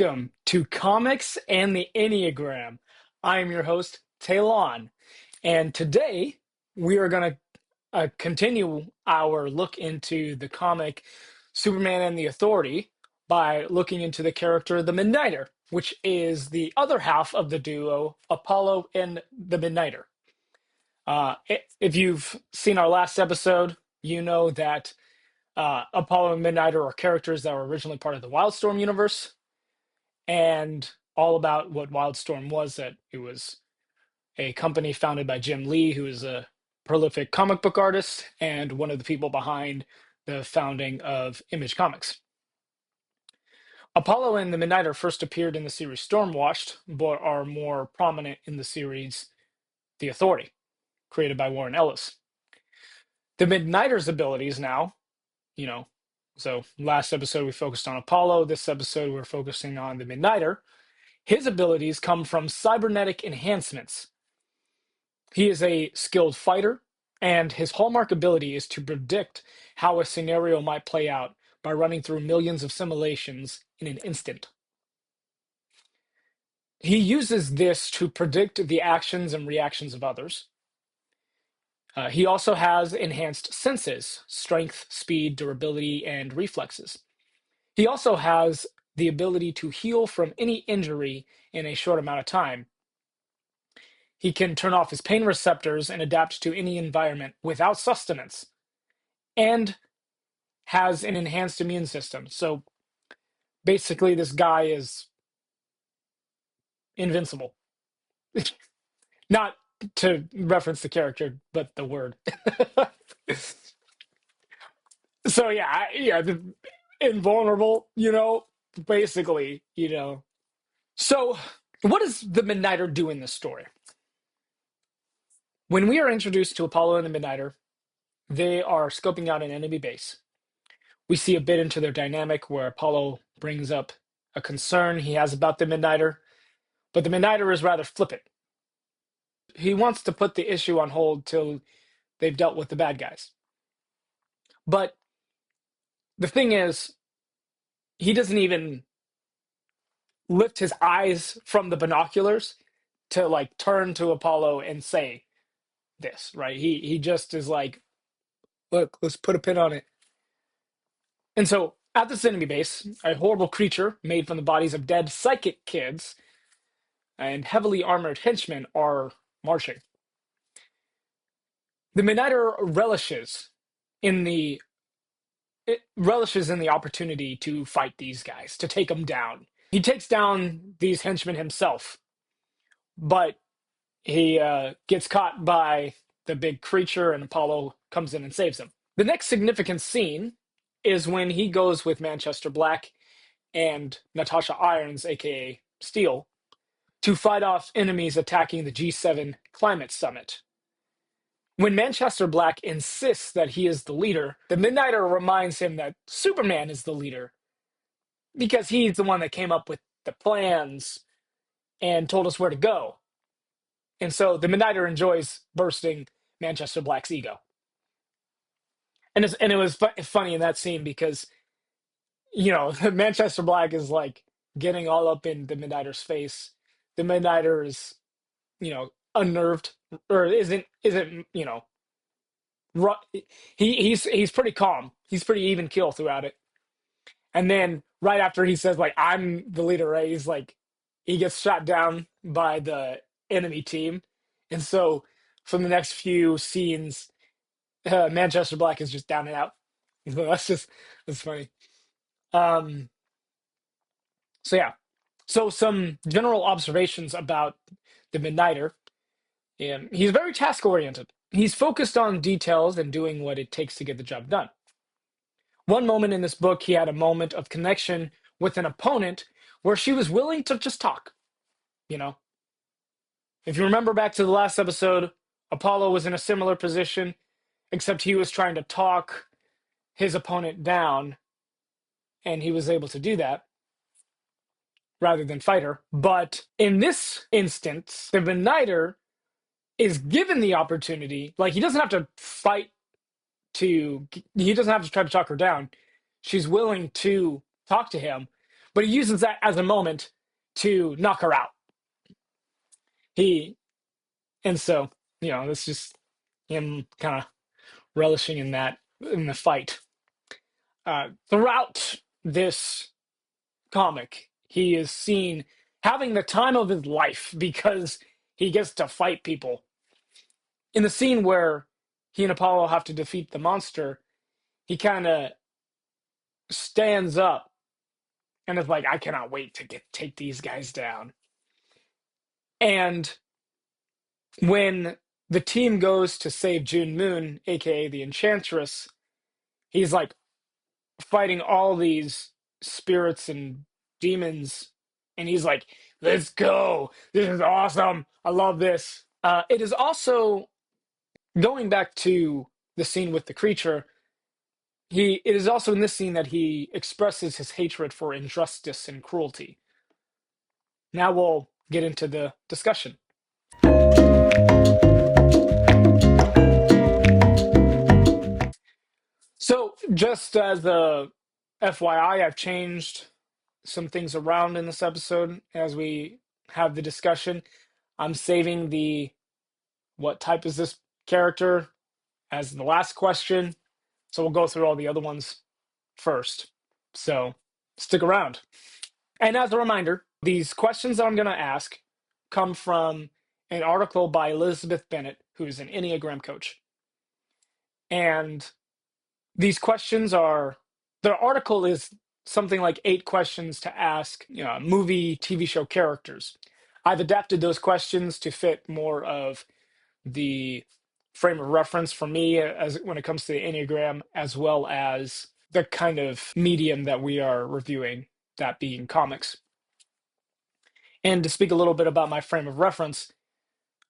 Welcome to Comics and the Enneagram. I am your host, Talon, and today we are going to continue our look into the comic Superman and the Authority by looking into the character the Midnighter, which is the other half of the duo Apollo and the Midnighter. If you've seen our last episode, you know that Apollo and Midnighter are characters that were originally part of the Wildstorm universe, and all about what Wildstorm was. That it was a company founded by Jim Lee, who is a prolific comic book artist and one of the people behind the founding of Image Comics. Apollo and the Midnighter first appeared in the series Stormwatched, but are more prominent in the series The Authority, created by Warren Ellis. The Midnighter's abilities now, so last episode we focused on Apollo. This episode we're focusing on the Midnighter. His abilities come from cybernetic enhancements. He is a skilled fighter, and his hallmark ability is to predict how a scenario might play out by running through millions of simulations in an instant. He uses this to predict the actions and reactions of others. He also has enhanced senses: strength, speed, durability, and reflexes. He also has the ability to heal from any injury in a short amount of time. He can turn off his pain receptors and adapt to any environment without sustenance, and has an enhanced immune system. So basically, this guy is invincible. Not to reference the character, but the word. So yeah, invulnerable, basically. So what does the Midnighter do in this story? When we are introduced to Apollo and the Midnighter, they are scoping out an enemy base. We see a bit into their dynamic where Apollo brings up a concern he has about the Midnighter, but the Midnighter is rather flippant. He wants to put the issue on hold till they've dealt with the bad guys. But the thing is, he doesn't even lift his eyes from the binoculars to turn to Apollo and say this, right? He just is like, look, let's put a pin on it. And so at this enemy base, a horrible creature made from the bodies of dead psychic kids and heavily armored henchmen are marching. The Midnighter relishes in the opportunity to fight these guys, to take them down. He takes down these henchmen himself, but he gets caught by the big creature, and Apollo comes in and saves him. The next significant scene is when he goes with Manchester Black and Natasha Irons, aka Steel, to fight off enemies attacking the G7 climate summit. When Manchester Black insists that he is the leader, the Midnighter reminds him that Superman is the leader because he's the one that came up with the plans and told us where to go. And so the Midnighter enjoys bursting Manchester Black's ego. And it was funny in that scene because, Manchester Black is like getting all up in the Midnighter's face. The Midnighter is, unnerved, or isn't, he's pretty calm. He's pretty even keel throughout it. And then right after he says, like, I'm the leader, right? He's like, he gets shot down by the enemy team. And so from the next few scenes, Manchester Black is just down and out. That's funny. So yeah. So some general observations about the Midnighter. He's very task oriented. He's focused on details and doing what it takes to get the job done. One moment in this book, he had a moment of connection with an opponent where she was willing to just talk. If you remember back to the last episode, Apollo was in a similar position, except he was trying to talk his opponent down, and he was able to do that rather than fight her. But in this instance, the Midnighter is given the opportunity, like, he doesn't have to fight he doesn't have to try to talk her down. She's willing to talk to him, but he uses that as a moment to knock her out. He and so that's just him kind of relishing in that in the fight. Throughout this comic, he is seen having the time of his life because he gets to fight people. In the scene where he and Apollo have to defeat the monster, he kind of stands up and is like, I cannot wait to take these guys down. And when the team goes to save June Moon, aka the Enchantress, he's like fighting all these spirits and demons, and he's like, let's go, this is awesome, I love this. It is also, going back to the scene with the creature, it is also in this scene that he expresses his hatred for injustice and cruelty. Now we'll get into the discussion. So, just as a FYI, I've changed some things around in this episode as we have the discussion. I'm saving the what type is this character as the last question. So we'll go through all the other ones first. So stick around. And as a reminder, these questions that I'm going to ask come from an article by Elizabeth Bennett, who's an Enneagram coach. And these questions the article is something like 8 questions to ask movie, TV show characters. I've adapted those questions to fit more of the frame of reference for me as when it comes to the Enneagram, as well as the kind of medium that we are reviewing, that being comics. And to speak a little bit about my frame of reference,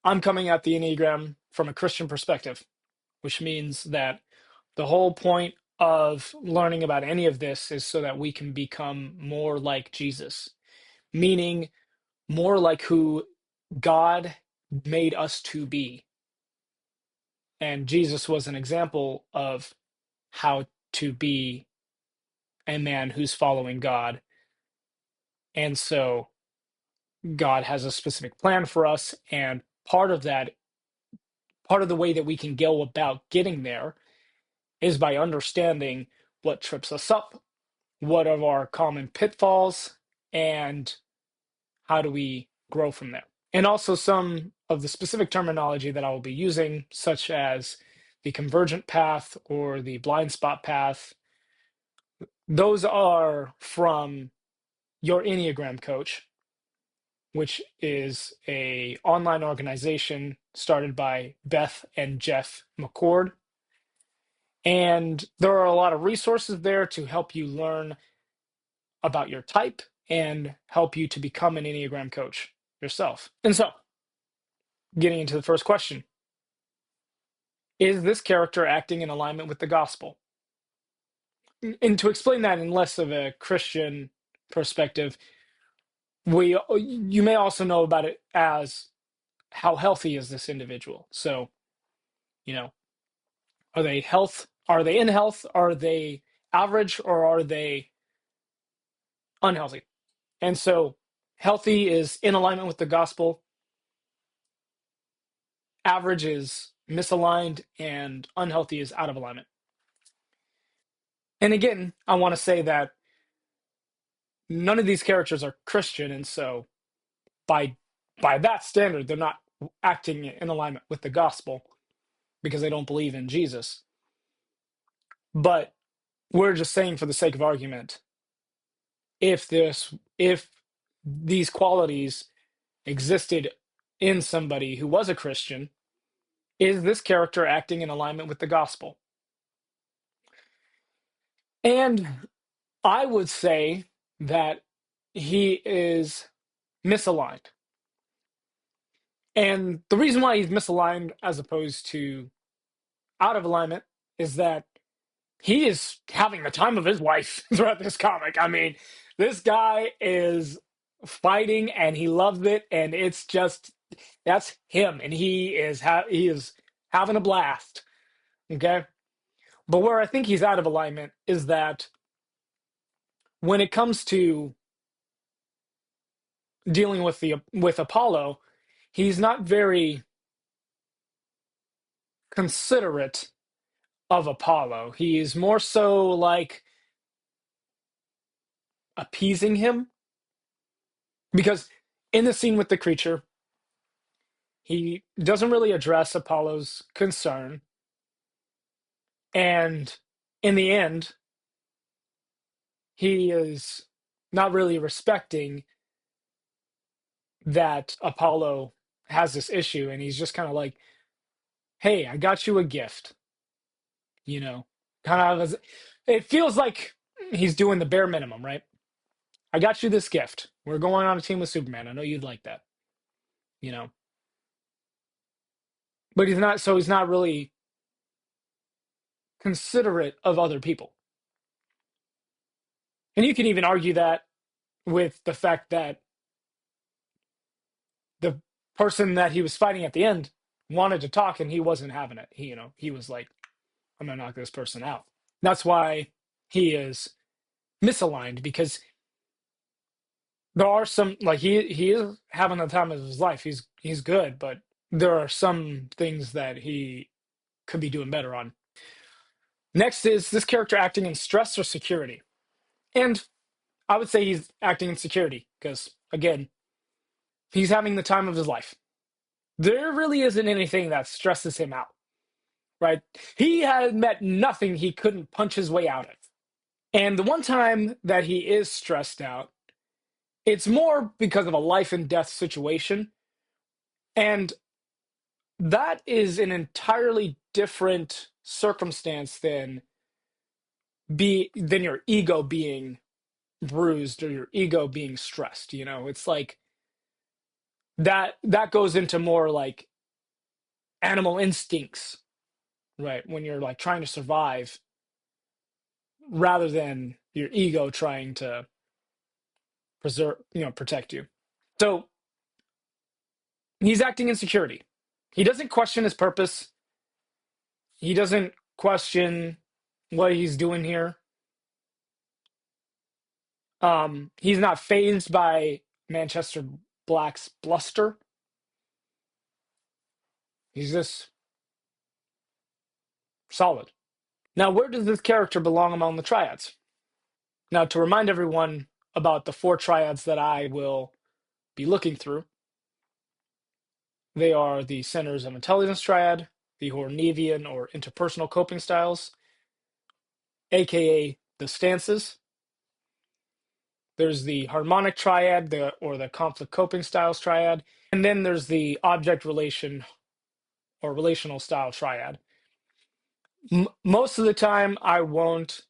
I'm coming at the Enneagram from a Christian perspective, which means that the whole point of learning about any of this is so that we can become more like Jesus, meaning more like who God made us to be. And Jesus was an example of how to be a man who's following God. And so God has a specific plan for us. And part of the way that we can go about getting there is by understanding what trips us up, what are our common pitfalls, and how do we grow from there. And also some of the specific terminology that I will be using, such as the convergent path or the blind spot path. Those are from Your Enneagram Coach, which is a online organization started by Beth and Jeff McCord. And there are a lot of resources there to help you learn about your type and help you to become an Enneagram coach yourself. And so, getting into the first question, is this character acting in alignment with the gospel? And to explain that in less of a Christian perspective, you may also know about it as how healthy is this individual? So, you know, are they in health? Are they average, or are they unhealthy? And so healthy is in alignment with the gospel. Average is misaligned, and unhealthy is out of alignment. And again, I want to say that none of these characters are Christian, and so by that standard, they're not acting in alignment with the gospel because they don't believe in Jesus. But we're just saying, for the sake of argument, if these qualities existed in somebody who was a Christian, is this character acting in alignment with the gospel? And I would say that he is misaligned. And the reason why he's misaligned as opposed to out of alignment is that he is having the time of his life throughout this comic. I mean, this guy is fighting and he loves it, and it's just that's him, and he is having a blast. Okay, but where I think he's out of alignment is that when it comes to dealing with Apollo, he's not very considerate of Apollo. He's more so like appeasing him because in the scene with the creature, he doesn't really address Apollo's concern. And in the end, he is not really respecting that Apollo has this issue. And he's just kind of like, hey, I got you a gift, you know, kind of it feels like he's doing the bare minimum, right? I got you this gift. We're going on a team with Superman. I know you'd like that, you know. But he's not really considerate of other people. And you can even argue that with the fact that the person that he was fighting at the end wanted to talk and he wasn't having it. He was like, I'm gonna knock this person out. That's why he is misaligned because there are some like he is having the time of his life. He's good, but there are some things that he could be doing better on. Next is this character acting in stress or security. And I would say he's acting in security because, again, he's having the time of his life. There really isn't anything that stresses him out, right? He had met nothing he couldn't punch his way out of. And the one time that he is stressed out, it's more because of a life and death situation. And that is an entirely different circumstance than your ego being bruised or your ego being stressed. It's like that goes into more like animal instincts, right? When you're like trying to survive rather than your ego trying to protect you. So he's acting in security. He doesn't question his purpose. He doesn't question what he's doing here. He's not fazed by Manchester Black's bluster. He's just solid. Now, where does this character belong among the triads? Now, to remind everyone about the 4 triads that I will be looking through, they are the centers of intelligence triad, the Hornevian or interpersonal coping styles, aka the stances. There's the harmonic triad, or the conflict coping styles triad, and then there's the object relation or relational style triad. Most of the time, I won't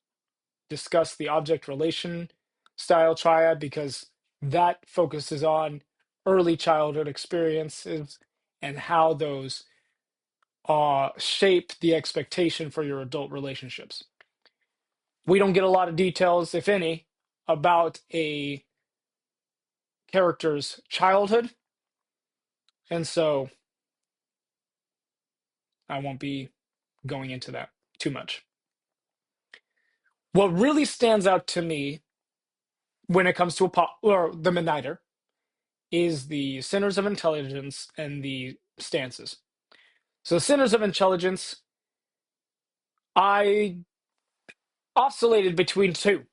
discuss the object relation style triad because that focuses on early childhood experiences and how those shape the expectation for your adult relationships. We don't get a lot of details, if any, about a character's childhood, and so I won't be going into that too much. What really stands out to me when it comes to the Midnighter is the centers of intelligence and the stances. So, centers of intelligence, I oscillated between two.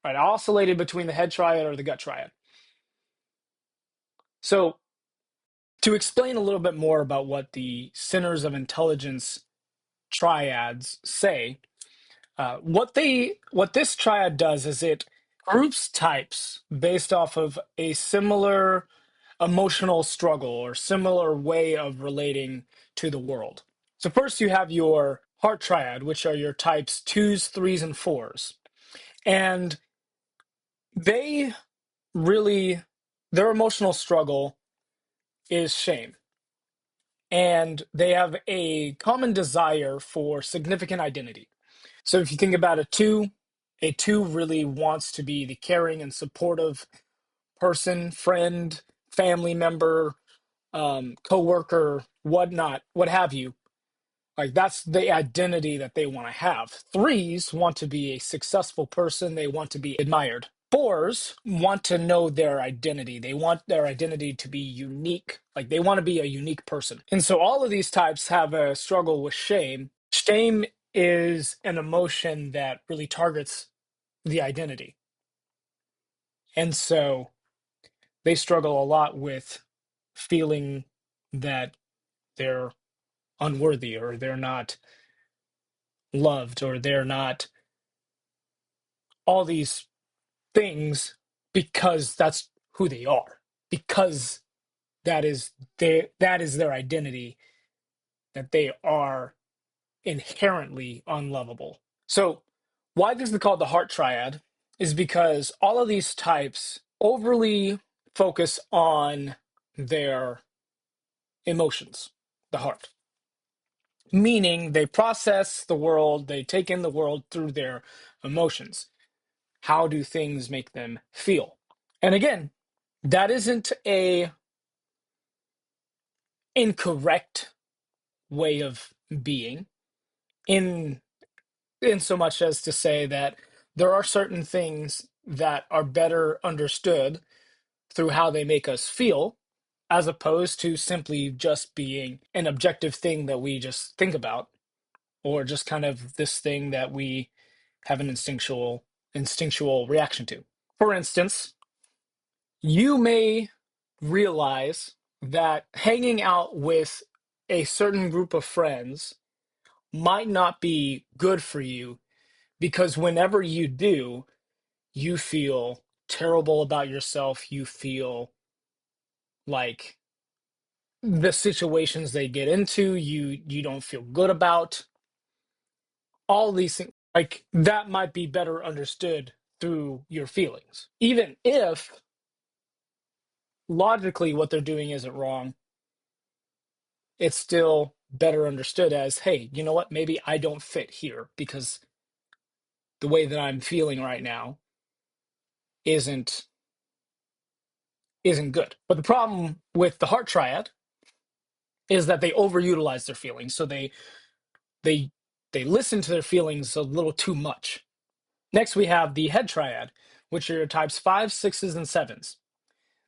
Right, I oscillated between the head triad or the gut triad. So, to explain a little bit more about what the centers of intelligence triads say, what this triad does is it groups types based off of a similar emotional struggle or similar way of relating to the world. So first you have your heart triad, which are your types 2s, 3s, and 4s. And they really, their emotional struggle is shame. And they have a common desire for significant identity. So if you think about a 2 really wants to be the caring and supportive person, friend, family member, coworker, whatnot, what have you. Like that's the identity that they want to have. 3s want to be a successful person. They want to be admired. Fours want to know their identity. They want their identity to be unique. Like they want to be a unique person. And so all of these types have a struggle with shame. Shame is an emotion that really targets the identity. And so they struggle a lot with feeling that they're unworthy or they're not loved or they're not all these things because that's who they are, because that is their identity, that they are inherently unlovable. So why this is called the heart triad is because all of these types overly focus on their emotions, the heart, meaning they process the world, they take in the world through their emotions. How do things make them feel? And again, that isn't a incorrect way of being in so much as to say that there are certain things that are better understood through how they make us feel as opposed to simply just being an objective thing that we just think about or just kind of this thing that we have an instinctual reaction to. For instance, you may realize that hanging out with a certain group of friends might not be good for you because whenever you do, you feel terrible about yourself. You feel like the situations they get into, you don't feel good about. All these things, like that might be better understood through your feelings. Even if logically what they're doing isn't wrong, it's still better understood as, hey, you know what? Maybe I don't fit here because the way that I'm feeling right now isn't good. But the problem with the heart triad is that they overutilize their feelings. So they they listen to their feelings a little too much. Next, we have the head triad, which are your types 5, 6s, and 7s.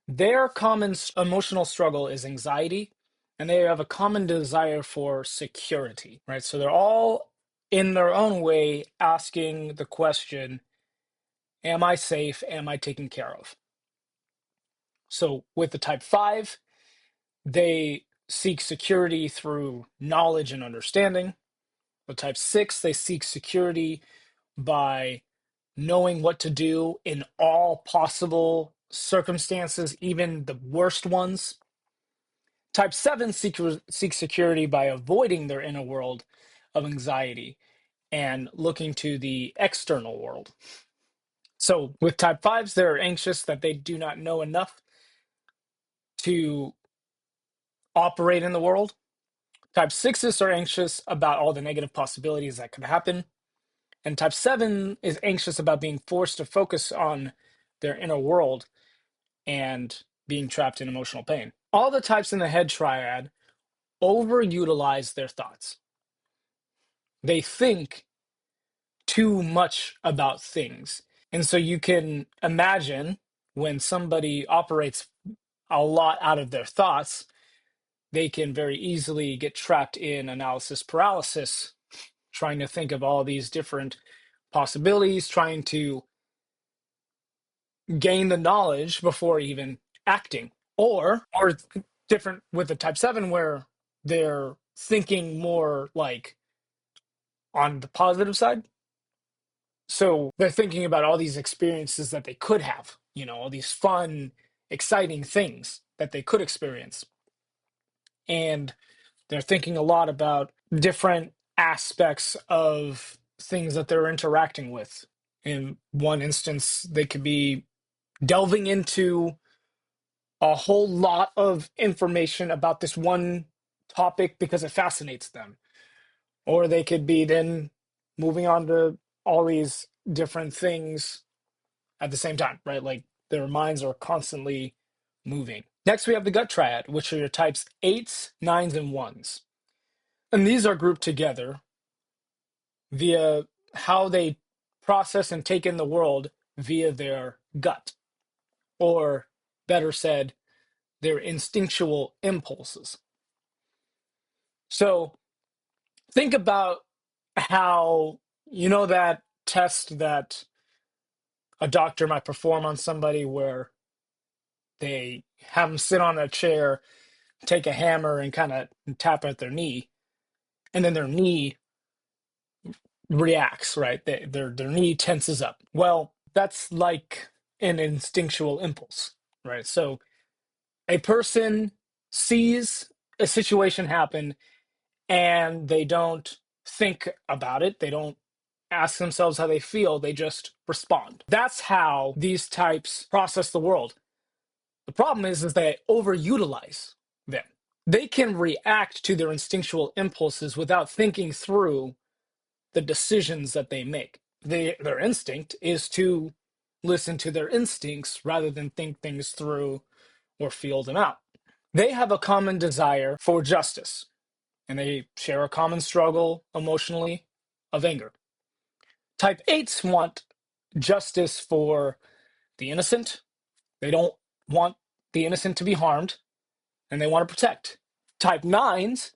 Their common emotional struggle is anxiety, and they have a common desire for security, right? So they're all in their own way asking the question, am I safe? Am I taken care of? So with the type 5, they seek security through knowledge and understanding. With type 6, they seek security by knowing what to do in all possible circumstances, even the worst ones. Type 7 seek security by avoiding their inner world of anxiety and looking to the external world. So with type 5s, they're anxious that they do not know enough to operate in the world. Type 6s are anxious about all the negative possibilities that could happen. And type 7 is anxious about being forced to focus on their inner world and being trapped in emotional pain. All the types in the head triad overutilize their thoughts. They think too much about things. And so you can imagine when somebody operates a lot out of their thoughts, they can very easily get trapped in analysis paralysis, trying to think of all these different possibilities, trying to gain the knowledge before even acting. Or different with the type 7 where they're thinking more like on the positive side. So they're thinking about all these experiences that they could have, all these fun, exciting things that they could experience. And they're thinking a lot about different aspects of things that they're interacting with. In one instance, they could be delving into a whole lot of information about this one topic because it fascinates them. Or they could be then moving on to all these different things at the same time, right? Like their minds are constantly moving. Next, we have the gut triad, which are your types 8s, 9s, and 1s. And these are grouped together via how they process and take in the world via their gut, or better said, their instinctual impulses. So think about how, that test that a doctor might perform on somebody where they have them sit on a chair, take a hammer and kind of tap at their knee, and then their knee reacts, right? Their knee tenses up. Well, that's like an instinctual impulse, right? So a person sees a situation happen and they don't think about it. They don't ask themselves how they feel. They just respond. That's how these types process the world. The problem is they overutilize them. They can react to their instinctual impulses without thinking through the decisions that they make. Their instinct is to listen to their instincts rather than think things through or feel them out. They have a common desire for justice, and they share a common struggle emotionally of anger. Type 8s want justice for the innocent. They don't want the innocent to be harmed, and they want to protect. Type 9s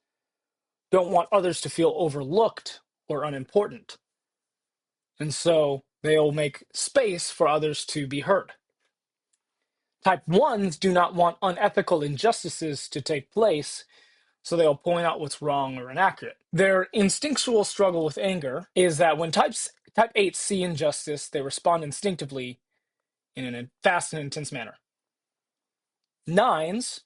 don't want others to feel overlooked or unimportant. And so they'll make space for others to be heard. Type 1s do not want unethical injustices to take place, so they'll point out what's wrong or inaccurate. Their instinctual struggle with anger is that when type 8s see injustice, they respond instinctively in a fast and intense manner. 9s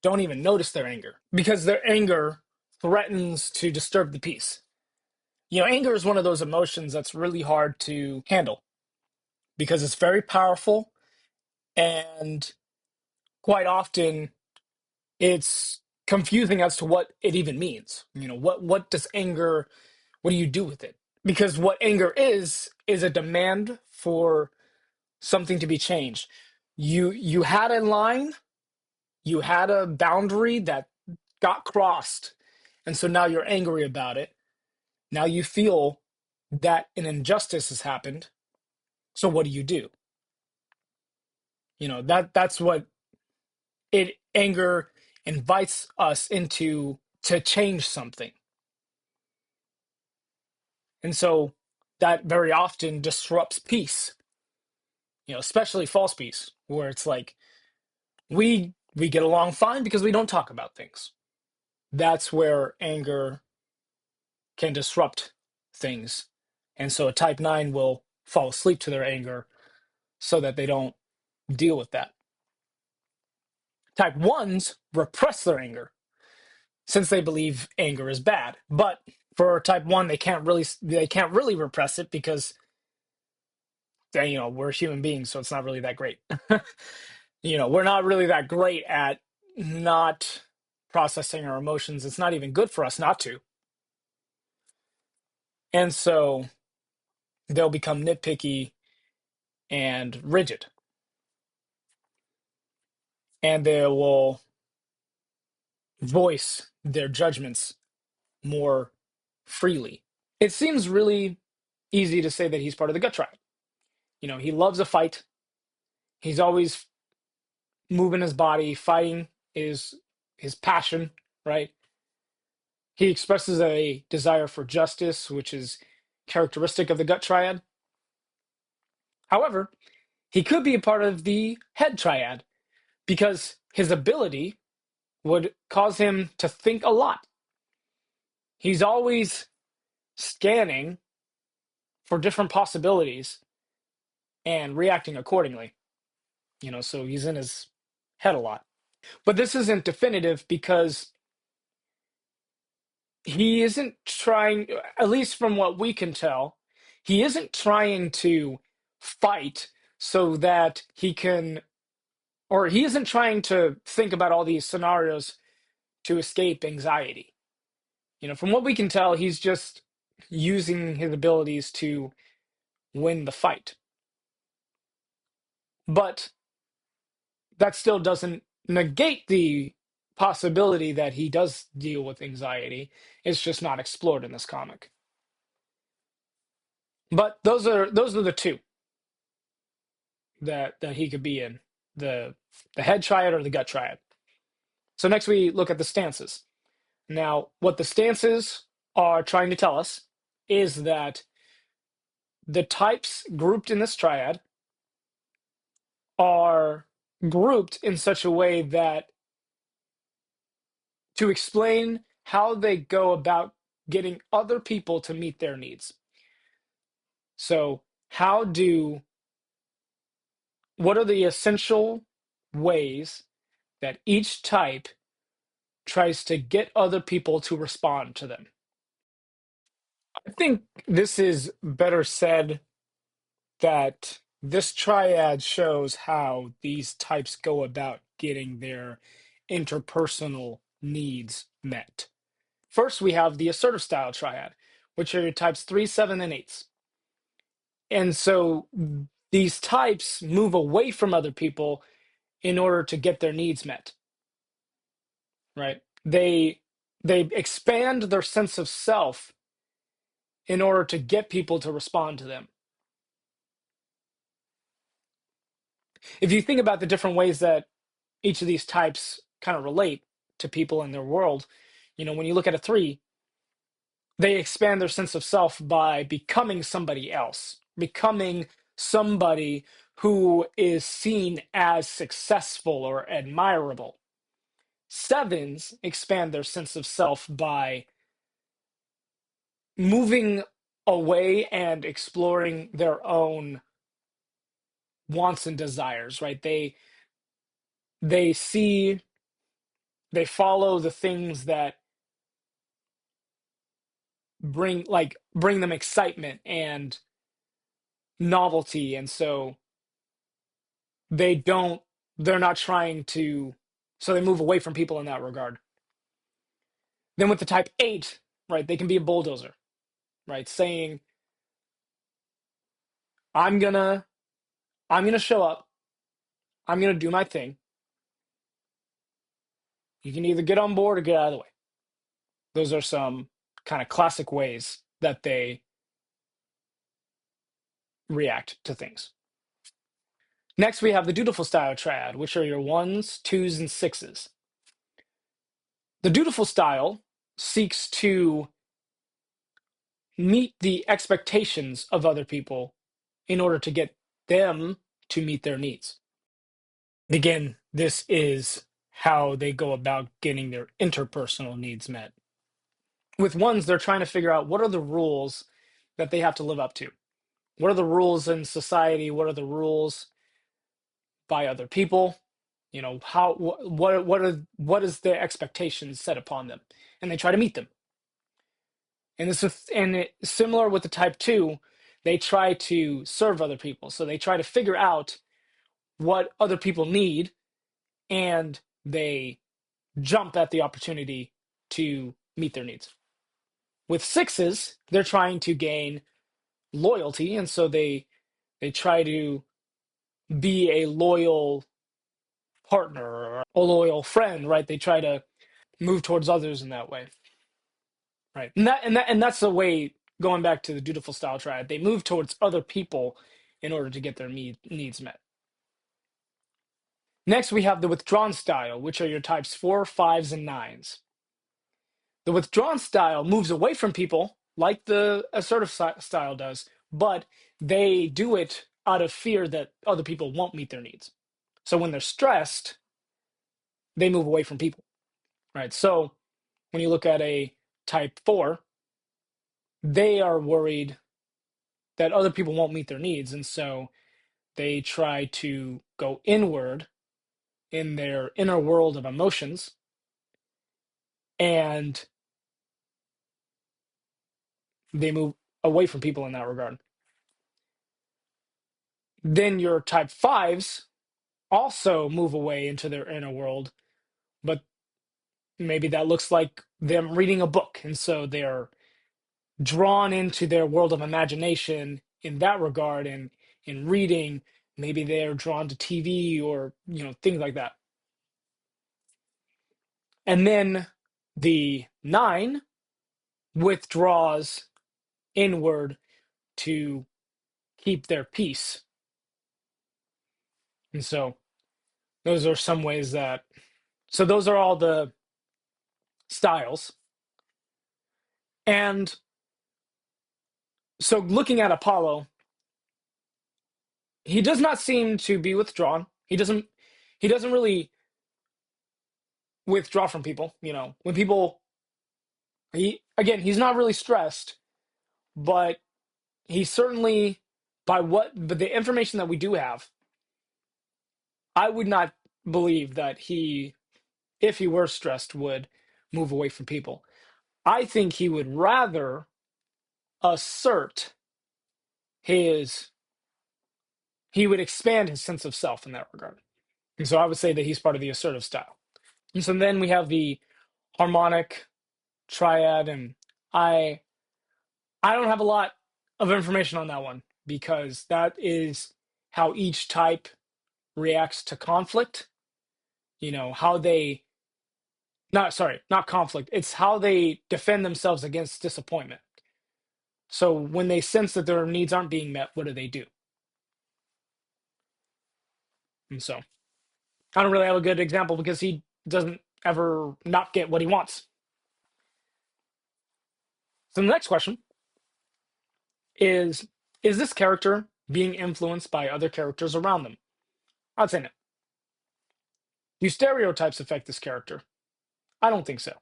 don't even notice their anger because their anger threatens to disturb the peace. Anger is one of those emotions that's really hard to handle because it's very powerful, and quite often it's confusing as to what it even means. What does anger, what do you do with it? Because what anger is a demand for something to be changed. You had a line, you had a boundary that got crossed, and so now you're angry about it. Now you feel that an injustice has happened. So what do? That's what anger invites us into, to change something. And so that very often disrupts peace, especially false peace, where it's like we get along fine because we don't talk about things. That's where anger can disrupt things. And so a type 9 will fall asleep to their anger so that they don't deal with that. Type 1s repress their anger since they believe anger is bad. But for type 1, they can't really repress it because we're human beings, so it's not really that great. We're not really that great at not processing our emotions. It's not even good for us not to. And so they'll become nitpicky and rigid. And they will voice their judgments more freely. It seems really easy to say that he's part of the gut triad. He loves a fight. He's always moving his body. Fighting is his passion, right? He expresses a desire for justice, which is characteristic of the gut triad. However, he could be a part of the head triad because his ability would cause him to think a lot. He's always scanning for different possibilities and reacting accordingly. So he's in his head a lot. But this isn't definitive because he isn't trying, at least from what we can tell, he isn't trying to fight so that he can, or he isn't trying to think about all these scenarios to escape anxiety. From what we can tell, he's just using his abilities to win the fight. But that still doesn't negate the possibility that he does deal with anxiety. It's just not explored in this comic. But those are the two. that he could be in, the the head triad or the gut triad. So next we look at the stances. Now, what the stances are trying to tell us is that the types grouped in this triad are grouped in such a way that to explain how they go about getting other people to meet their needs. So, what are the essential ways that each type tries to get other people to respond to them? I think this is better said that this triad shows how these types go about getting their interpersonal needs met. First, we have the assertive style triad, which are your types 3, 7, and 8s. And so these types move away from other people in order to get their needs met, right? They expand their sense of self in order to get people to respond to them. If you think about the different ways that each of these types kind of relate to people in their world, when you look at a 3, they expand their sense of self by becoming somebody else, becoming somebody who is seen as successful or admirable. 7s expand their sense of self by moving away and exploring their own wants and desires, right? They see, they follow the things that bring them excitement and novelty, and so they don't they're not trying to so they move away from people in that regard. Then with the type 8, right, they can be a bulldozer, right, saying I'm gonna show up, I'm gonna do my thing. You can either get on board or get out of the way. Those are some kind of classic ways that they react to things. Next, we have the dutiful style triad, which are your 1s, 2s, and 6s. The dutiful style seeks to meet the expectations of other people in order to get them to meet their needs. Again, this is how they go about getting their interpersonal needs met. With 1s, they're trying to figure out what are the rules that they have to live up to. What are the rules in society? What are the rules by other people? How what is the expectations set upon them, and they try to meet them. Similar with the type 2, they try to serve other people. So they try to figure out what other people need, and they jump at the opportunity to meet their needs. With 6s, they're trying to gain loyalty, and so they try to be a loyal partner or a loyal friend, right? They try to move towards others in that way, right? And that's the way, going back to the dutiful style triad, they move towards other people in order to get their needs met. Next, we have the withdrawn style, which are your types 4, 5s, and 9s. The withdrawn style moves away from people like the assertive style does, but they do it out of fear that other people won't meet their needs. So when they're stressed, they move away from people, right? So when you look at a type 4, they are worried that other people won't meet their needs, and so they try to go inward in their inner world of emotions, and they move away from people in that regard. Then your type 5s also move away into their inner world, but maybe that looks like them reading a book, and so they're drawn into their world of imagination in that regard. And in reading, maybe they're drawn to TV or things like that. And then the 9 withdraws inward to keep their peace. And so those are some ways that, so those are all the styles. And so looking at Apollo, he does not seem to be withdrawn. He doesn't really withdraw from people, when people, he's not really stressed, but he certainly, but the information that we do have, I would not believe that he, if he were stressed, would move away from people. I think he would rather assert his, he would expand his sense of self in that regard. And so I would say that he's part of the assertive style. And so then we have the harmonic triad, and I I don't have a lot of information on that one because that is how each type reacts to conflict. How they, not, sorry, not conflict. It's how they defend themselves against disappointment. So when they sense that their needs aren't being met, what do? And so I don't really have a good example because he doesn't ever not get what he wants. So the next question is this character being influenced by other characters around them? I'd say no. Do stereotypes affect this character? I don't think so.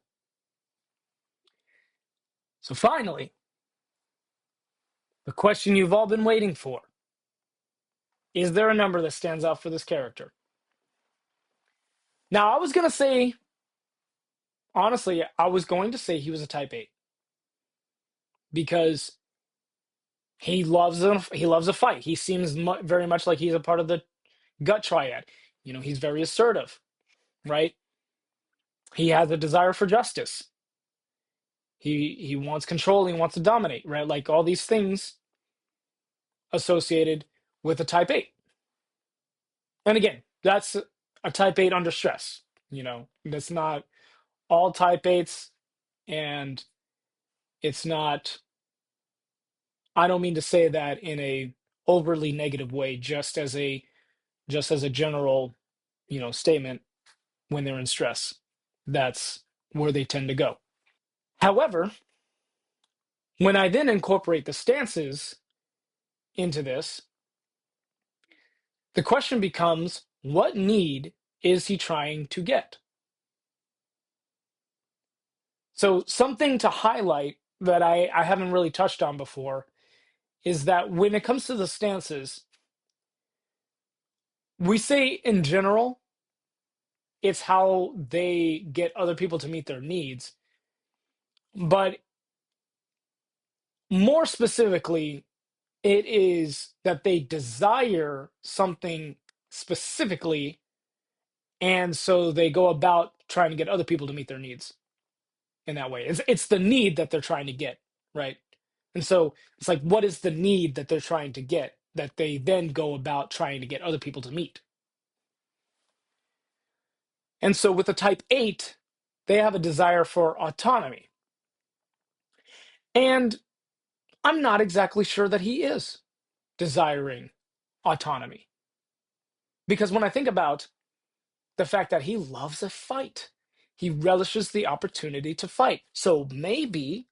So finally, the question you've all been waiting for. Is there a number that stands out for this character? Now, I was going to say, honestly, I was going to say he was a type 8 because he loves a fight. He seems very much like he's a part of the gut triad. He's very assertive, right? He has a desire for justice. He wants control, he wants to dominate, right? Like all these things associated with a type 8. And again, that's a type 8 under stress. That's not all type 8s, and it's not, I don't mean to say that in a overly negative way, just as a general, statement. When they're in stress, that's where they tend to go. However, when I then incorporate the stances into this, the question becomes, what need is he trying to get? So something to highlight that I haven't really touched on before is that when it comes to the stances, we say in general, it's how they get other people to meet their needs. But more specifically, it is that they desire something specifically, and so they go about trying to get other people to meet their needs in that way. It's the need that they're trying to get, right? And so it's like, what is the need that they're trying to get that they then go about trying to get other people to meet? And so with the type 8, they have a desire for autonomy. And I'm not exactly sure that he is desiring autonomy. Because when I think about the fact that he loves a fight, he relishes the opportunity to fight. So maybe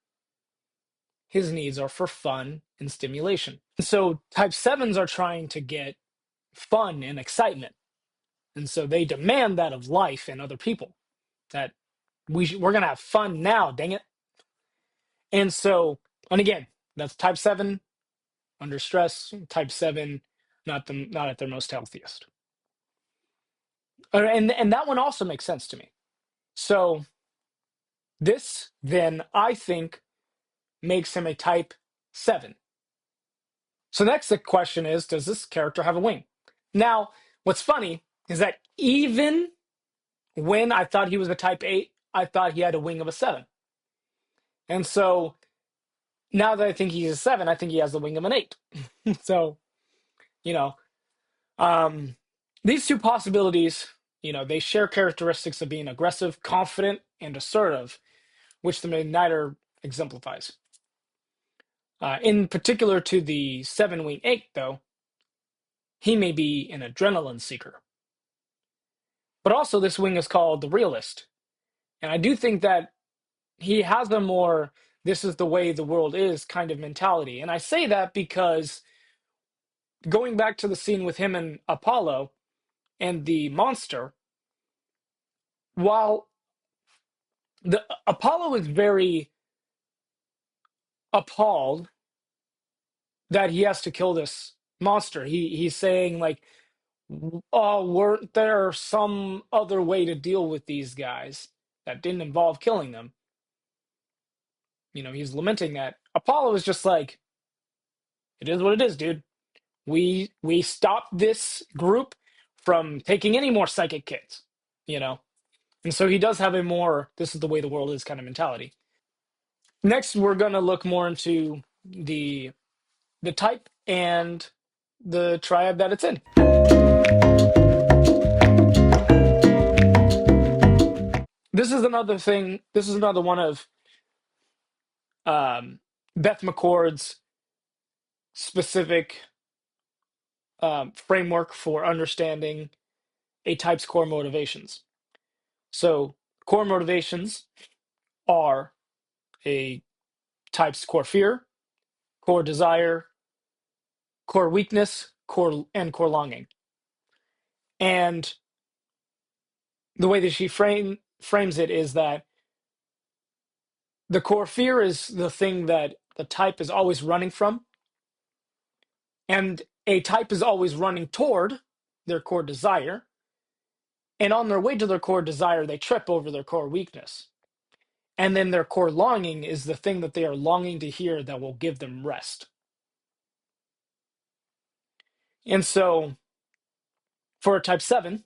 his needs are for fun and stimulation. So type 7s are trying to get fun and excitement. And so they demand that of life and other people, that we're going to have fun now, dang it. And so, and again, that's type 7 under stress, type 7 not at their most healthiest. And that one also makes sense to me. So this then I think makes him a type 7. So next the question is, does this character have a wing? Now, what's funny is that even when I thought he was a type 8, I thought he had a wing of a 7. And so now that I think he's a 7, I think he has the wing of an 8. So, you know, um, these two possibilities, they share characteristics of being aggressive, confident, and assertive, which the Midnighter exemplifies. In particular to the 7 wing 8, though, he may be an adrenaline seeker. But also, this wing is called the realist. And I do think that he has a more this is the way the world is kind of mentality. And I say that because going back to the scene with him and Apollo and the monster, while the Apollo is very appalled that he has to kill this monster. He's saying like, "Oh, weren't there some other way to deal with these guys that didn't involve killing them?" He's lamenting that. Apollo is just like, "It is what it is, dude. We stopped this group from taking any more psychic kids, you know." And so he does have a more "this is the way the world is" kind of mentality. Next, we're gonna look more into the type and the triad that it's in. This is another thing. This is another one of um, Beth McCord's specific framework for understanding a type's core motivations. So, core motivations are a type's core fear, core desire, core weakness, core longing. And the way that she frames it is that the core fear is the thing that the type is always running from, and a type is always running toward their core desire. And on their way to their core desire, they trip over their core weakness. And then their core longing is the thing that they are longing to hear that will give them rest. And so for a type 7,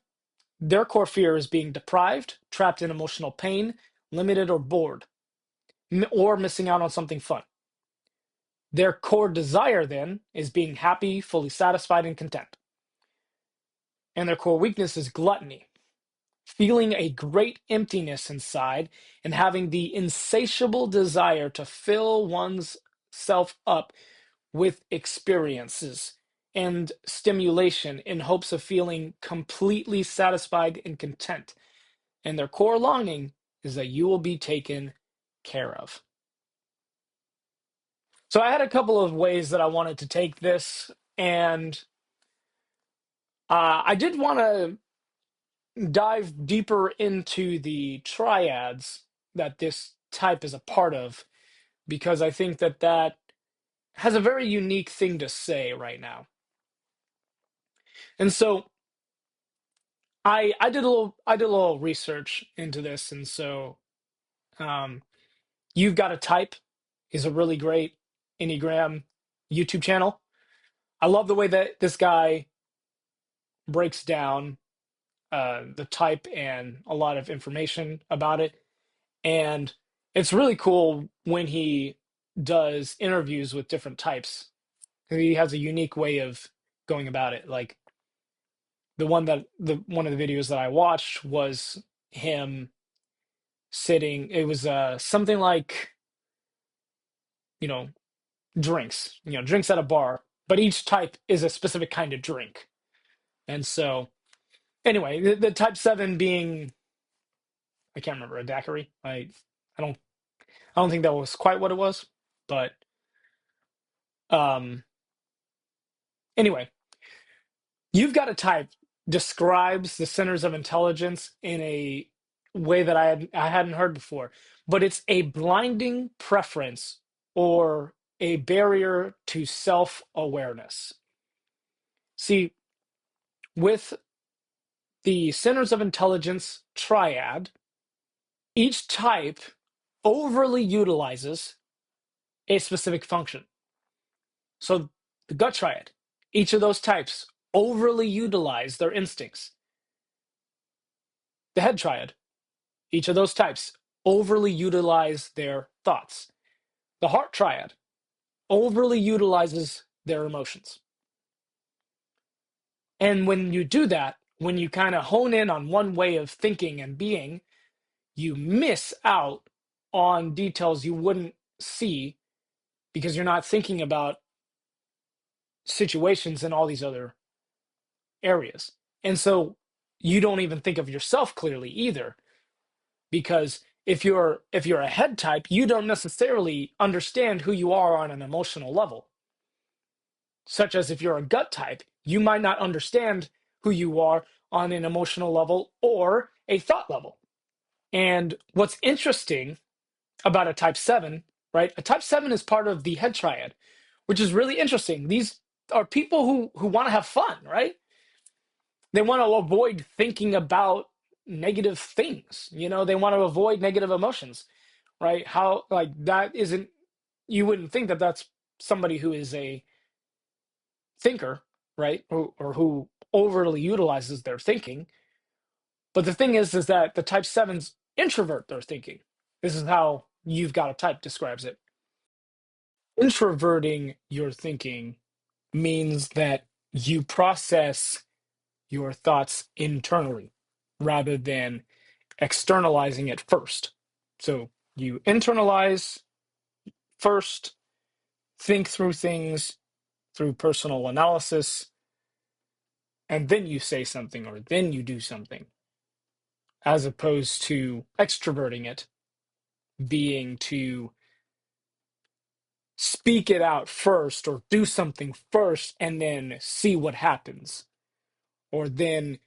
their core fear is being deprived, trapped in emotional pain, limited, or bored, or missing out on something fun. Their core desire then is being happy, fully satisfied, and content. And their core weakness is gluttony, feeling a great emptiness inside and having the insatiable desire to fill one's self up with experiences and stimulation in hopes of feeling completely satisfied and content. And their core longing is that you will be taken care of. So I had a couple of ways that I wanted to take this, and I did want to dive deeper into the triads that this type is a part of, because I think that that has a very unique thing to say right now. And so I did a little research into this, and so um, You've Got a Type is a really great Enneagram YouTube channel. I love the way that this guy breaks down the type and a lot of information about it. And it's really cool when he does interviews with different types. He has a unique way of going about it. Like one of the videos that I watched was him sitting. It was something like, you know, drinks at a bar, but each type is a specific kind of drink. And so anyway, the type 7 being, I can't remember, a daiquiri. I don't I don't think that was quite what it was, but um anyway, You've Got a Type describes the centers of intelligence in a way that I hadn't heard before, but it's a blinding preference or a barrier to self-awareness. See, with the centers of intelligence triad, each type overly utilizes a specific function. So the gut triad, each of those types overly utilize their instincts. The head triad, each of those types overly utilize their thoughts. The heart triad overly utilizes their emotions. And when you do that, when you kind of hone in on one way of thinking and being, you miss out on details you wouldn't see because you're not thinking about situations in all these other areas. And so you don't even think of yourself clearly either, because if you're a head type, you don't necessarily understand who you are on an emotional level. Such as if you're a gut type, you might not understand who you are on an emotional level or a thought level. And what's interesting about a type 7, right? A type 7 is part of the head triad, which is really interesting. These are people who want to have fun, right? They want to avoid thinking about negative things. They want to avoid negative emotions, right? How, like, that isn't, you wouldn't think that that's somebody who is a thinker, right? Or who overly utilizes their thinking. But the thing is that the type 7s introvert their thinking. This is how You've Got a Type describes it. Introverting your thinking means that you process your thoughts internally rather than externalizing it first. So you internalize first, think through things through personal analysis, and then you say something or then you do something, as opposed to extroverting it being to speak it out first or do something first and then see what happens, or then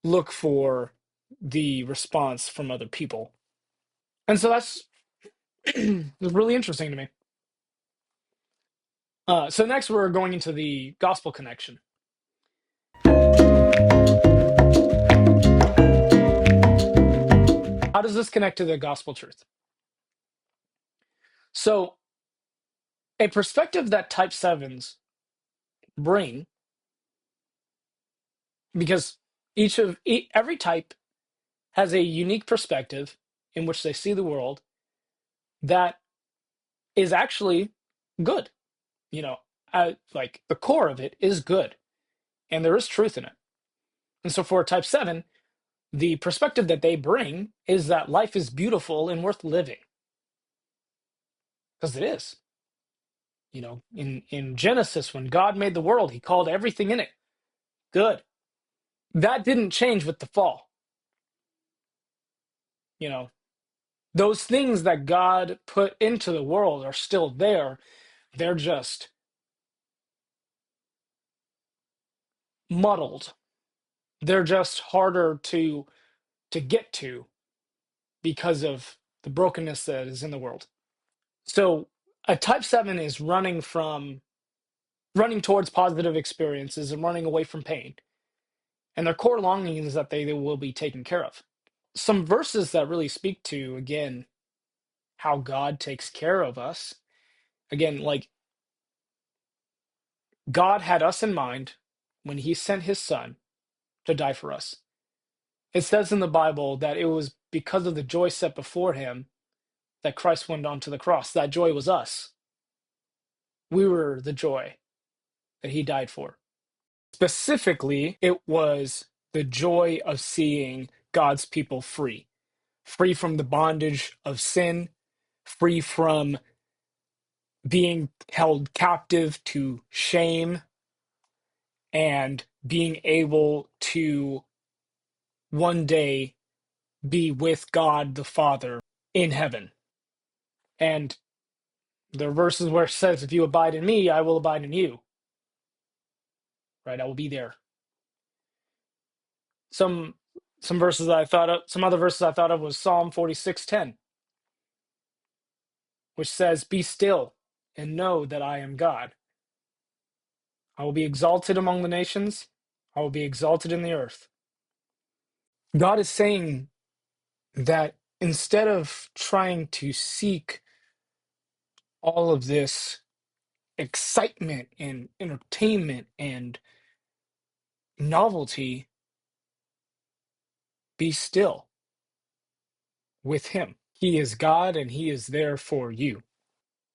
look for the response from other people. And so that's really interesting to me. So next we're going into the gospel connection. How does this connect to the gospel truth? So a perspective that type 7s bring, because every type has a unique perspective in which they see the world that is actually good. You know, like the core of it is good, and there is truth in it. And so for a type 7, the perspective that they bring is that life is beautiful and worth living, because it is. In Genesis, when God made the world, he called everything in it good. That didn't change with the fall. You know, those things that God put into the world are still there. They're just muddled. They're just harder to get to because of the brokenness that is in the world. So a type 7 is running towards positive experiences and running away from pain. And their core longing is that they will be taken care of. Some verses that really speak to, again, how God takes care of us. Again, like, God had us in mind when he sent his son to die for us. It says in the Bible that it was because of the joy set before him that Christ went onto the cross. That joy was us. We were the joy that he died for. Specifically, it was the joy of seeing God's people free, free from the bondage of sin, free from being held captive to shame, and being able to one day be with God the Father in heaven. And there are verses where it says, if you abide in me, I will abide in you. Right? I will be there. Some verses that I thought of, some other verses I thought of was Psalm 46:10, which says, be still and know that I am God. I will be exalted among the nations. I will be exalted in the earth. God is saying that instead of trying to seek all of this excitement and entertainment and novelty, be still with him. He is God and he is there for you,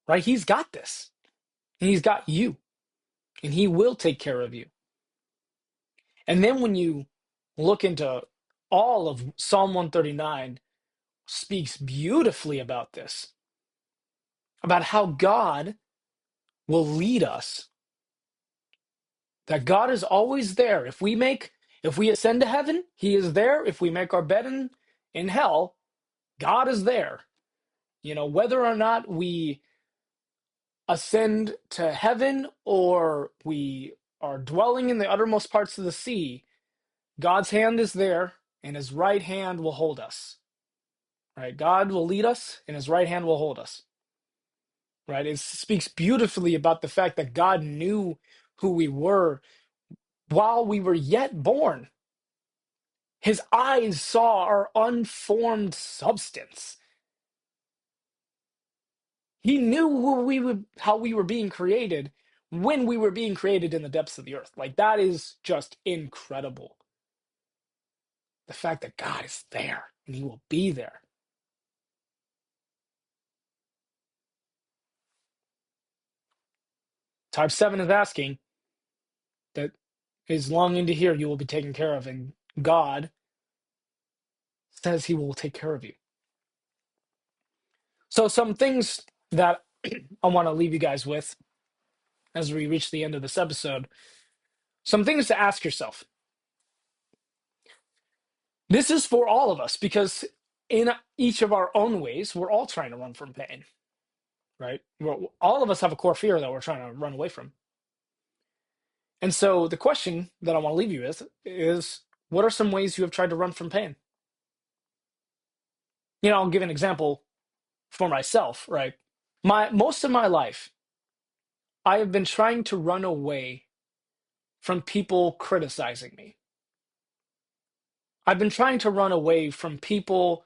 right? He's got this. He's got you, and he will take care of you. And then when you look into all of Psalm 139, speaks beautifully about this, about how God will lead us That God is always there. If we ascend to heaven, he is there. If we make our bed in hell, God is there. Whether or not we ascend to heaven or we are dwelling in the uttermost parts of the sea, God's hand is there and his right hand will hold us. Right? God will lead us and his right hand will hold us. Right? It speaks beautifully about the fact that God knew who we were while we were yet born. His eyes saw our unformed substance. He knew how we were being created when we were being created in the depths of the earth. Like, that is just incredible. The fact that God is there and he will be there. Type 7 is asking that is longing to hear you will be taken care of, and God says he will take care of you. So some things that I want to leave you guys with as we reach the end of this episode, some things to ask yourself. This is for all of us because in each of our own ways, we're all trying to run from pain, right? All of us have a core fear that we're trying to run away from. And so the question that I want to leave you with is, what are some ways you have tried to run from pain? I'll give an example for myself, right? Most of my life, I have been trying to run away from people criticizing me. I've been trying to run away from people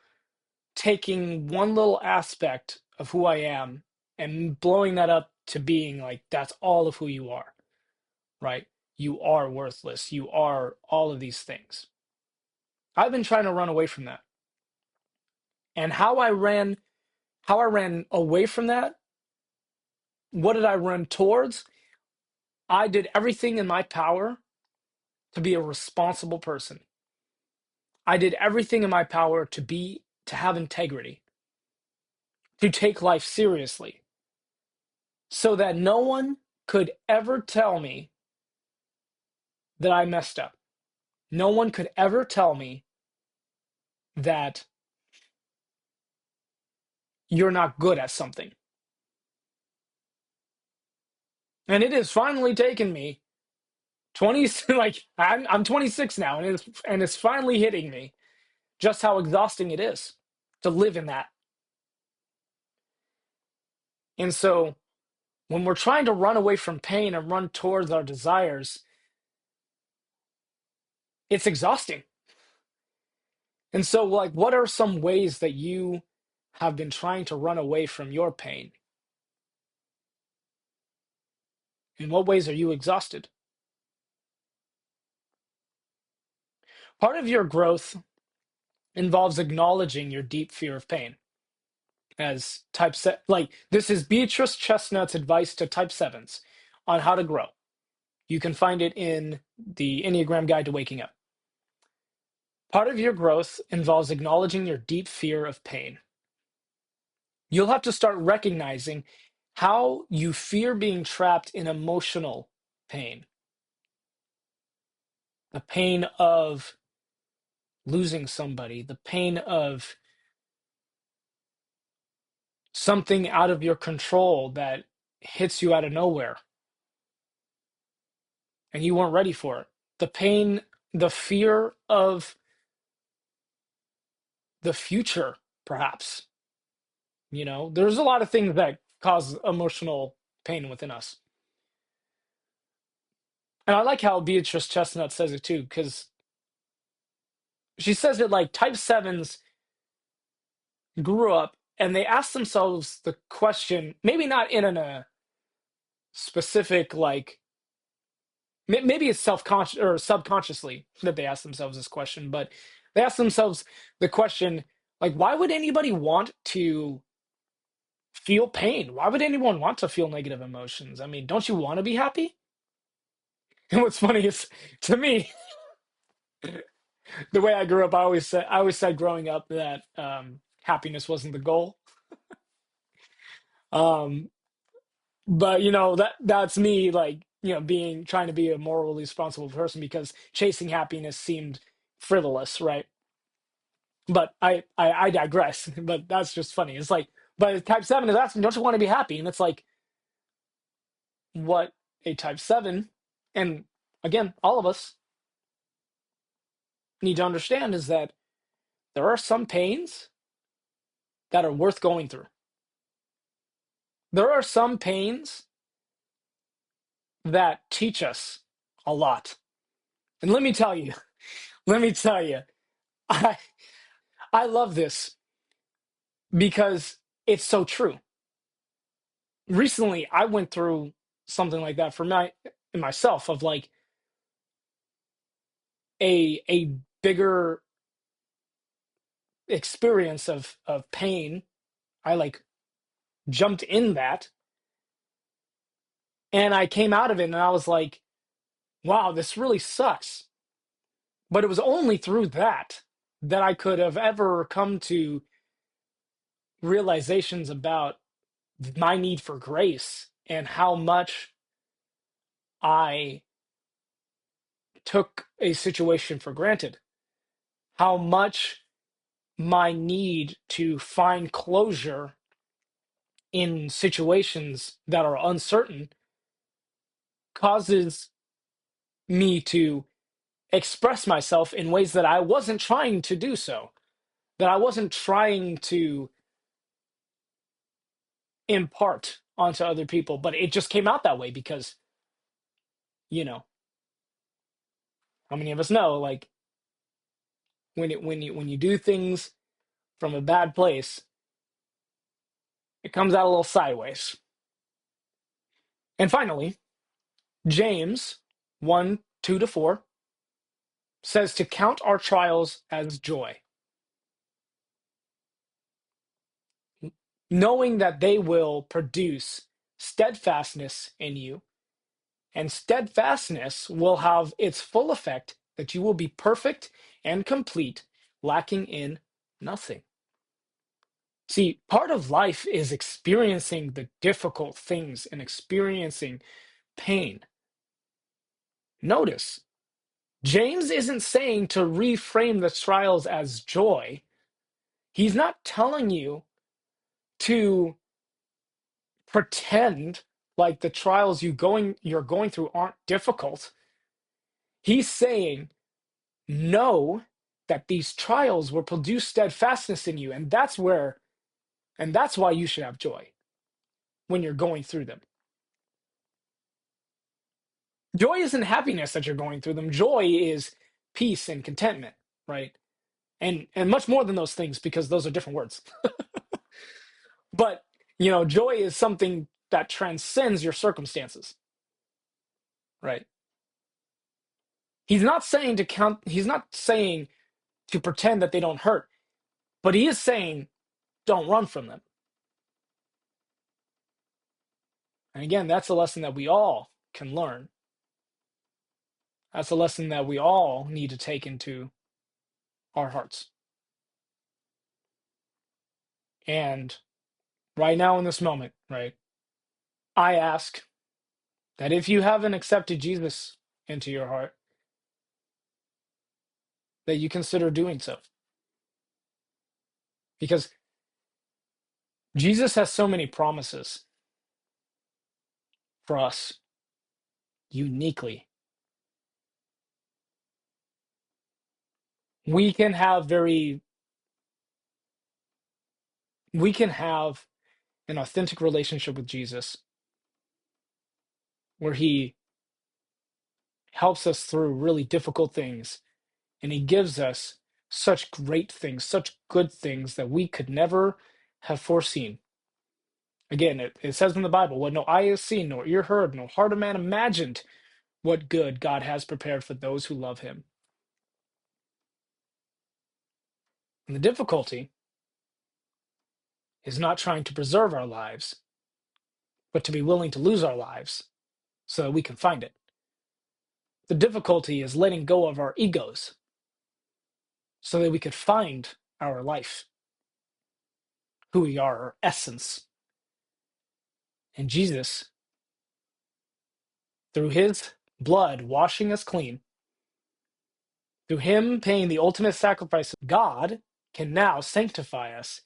taking one little aspect of who I am and blowing that up to being like, that's all of who you are, right? You are worthless. You are all of these things. I've been trying to run away from that. And how I ran away from that, what did I run towards? I did everything in my power to be a responsible person. I did everything in my power to have integrity, to take life seriously, so that no one could ever tell me that I messed up. No one could ever tell me that you're not good at something. And it has finally taken me 20, like I'm 26 now, and it's finally hitting me just how exhausting it is to live in that. And so when we're trying to run away from pain and run towards our desires, it's exhausting. And so, like, what are some ways that you have been trying to run away from your pain? In what ways are you exhausted? Part of your growth involves acknowledging your deep fear of pain. As like, this is Beatrice Chestnut's advice to type 7s on how to grow. You can find it in the Enneagram Guide to Waking Up. Part of your growth involves acknowledging your deep fear of pain. You'll have to start recognizing how you fear being trapped in emotional pain. The pain of losing somebody, the pain of something out of your control that hits you out of nowhere and you weren't ready for it. The pain, the fear of the future, perhaps. There's a lot of things that cause emotional pain within us. And I like how Beatrice Chestnut says it too, because she says it like type 7s grew up and they asked themselves the question, maybe not in a specific, like, maybe it's self-conscious or subconsciously that they ask themselves this question, but they ask themselves the question, like, why would anybody want to feel pain? Why would anyone want to feel negative emotions? I mean, don't you want to be happy? And what's funny is, to me, the way I grew up, I always said growing up that happiness wasn't the goal. Um, but that's me, like, being trying to be a morally responsible person because chasing happiness seemed frivolous, right? But I digress. But that's just funny. It's like, but type 7 is asking, don't you want to be happy? And it's like, what a type 7, and again, all of us need to understand is that there are some pains that are worth going through. There are some pains that teach us a lot. And let me tell you, let me tell you, I I love this because it's so true. Recently, I went through something like that for myself of like a bigger experience of pain. I like jumped in that and I came out of it and I was like, wow, this really sucks. But it was only through that I could have ever come to realizations about my need for grace and how much I took a situation for granted, how much my need to find closure in situations that are uncertain causes me to express myself in ways that I wasn't trying to do so, that I wasn't trying to impart onto other people, but it just came out that way because, you know, how many of us know, like when you do things from a bad place, it comes out a little sideways. And finally, James 1 2 to 4 says to count our trials as joy, knowing that they will produce steadfastness in you, and steadfastness will have its full effect that you will be perfect and complete, lacking in nothing. See, part of life is experiencing the difficult things and experiencing pain. Notice, James isn't saying to reframe the trials as joy. He's not telling you to pretend like the trials you're going through aren't difficult. He's saying know that these trials will produce steadfastness in you, and that's why you should have joy when you're going through them. Joy isn't happiness that you're going through them. Joy is peace and contentment, right? And much more than those things because those are different words. But, joy is something that transcends your circumstances, right? He's not saying to pretend that they don't hurt, but he is saying don't run from them. And again, that's a lesson that we all can learn. That's a lesson that we all need to take into our hearts. And right now in this moment, right, I ask that if you haven't accepted Jesus into your heart, that you consider doing so. Because Jesus has so many promises for us uniquely. We can have an authentic relationship with Jesus where he helps us through really difficult things and he gives us such great things, such good things that we could never have foreseen. Again, it says in the Bible, what no eye has seen, nor ear heard, no heart of man imagined, what good God has prepared for those who love him. And the difficulty is not trying to preserve our lives, but to be willing to lose our lives so that we can find it. The difficulty is letting go of our egos so that we could find our life, who we are, our essence. And Jesus through his blood washing us clean, through him paying the ultimate sacrifice, God can now sanctify us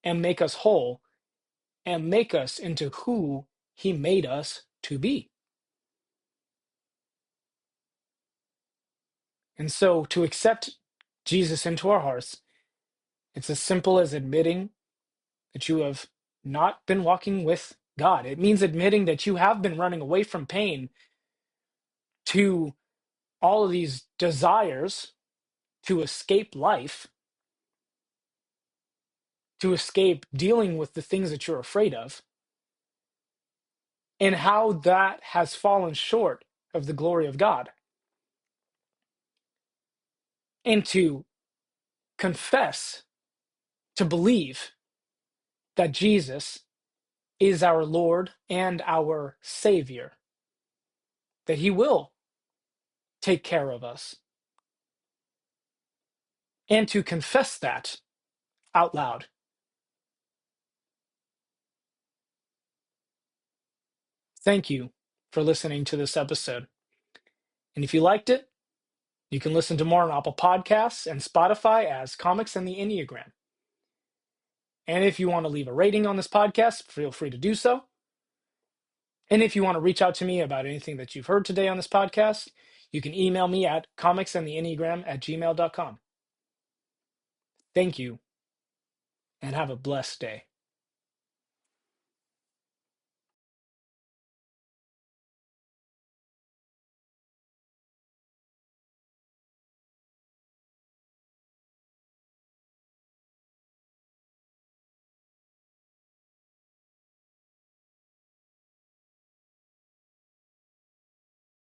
and make us whole and make us into who he made us to be. And so to accept Jesus into our hearts, it's as simple as admitting that you have not been walking with God. It means admitting that you have been running away from pain to all of these desires to escape life, to escape dealing with the things that you're afraid of, and how that has fallen short of the glory of God. And to confess, to believe that Jesus is our Lord and our Savior, that he will take care of us, and to confess that out loud. Thank you for listening to this episode. And if you liked it, you can listen to more on Apple Podcasts and Spotify as Comics and the Enneagram. And if you want to leave a rating on this podcast, feel free to do so. And if you want to reach out to me about anything that you've heard today on this podcast, you can email me at comicsandtheenneagram@gmail.com. Thank you, and have a blessed day.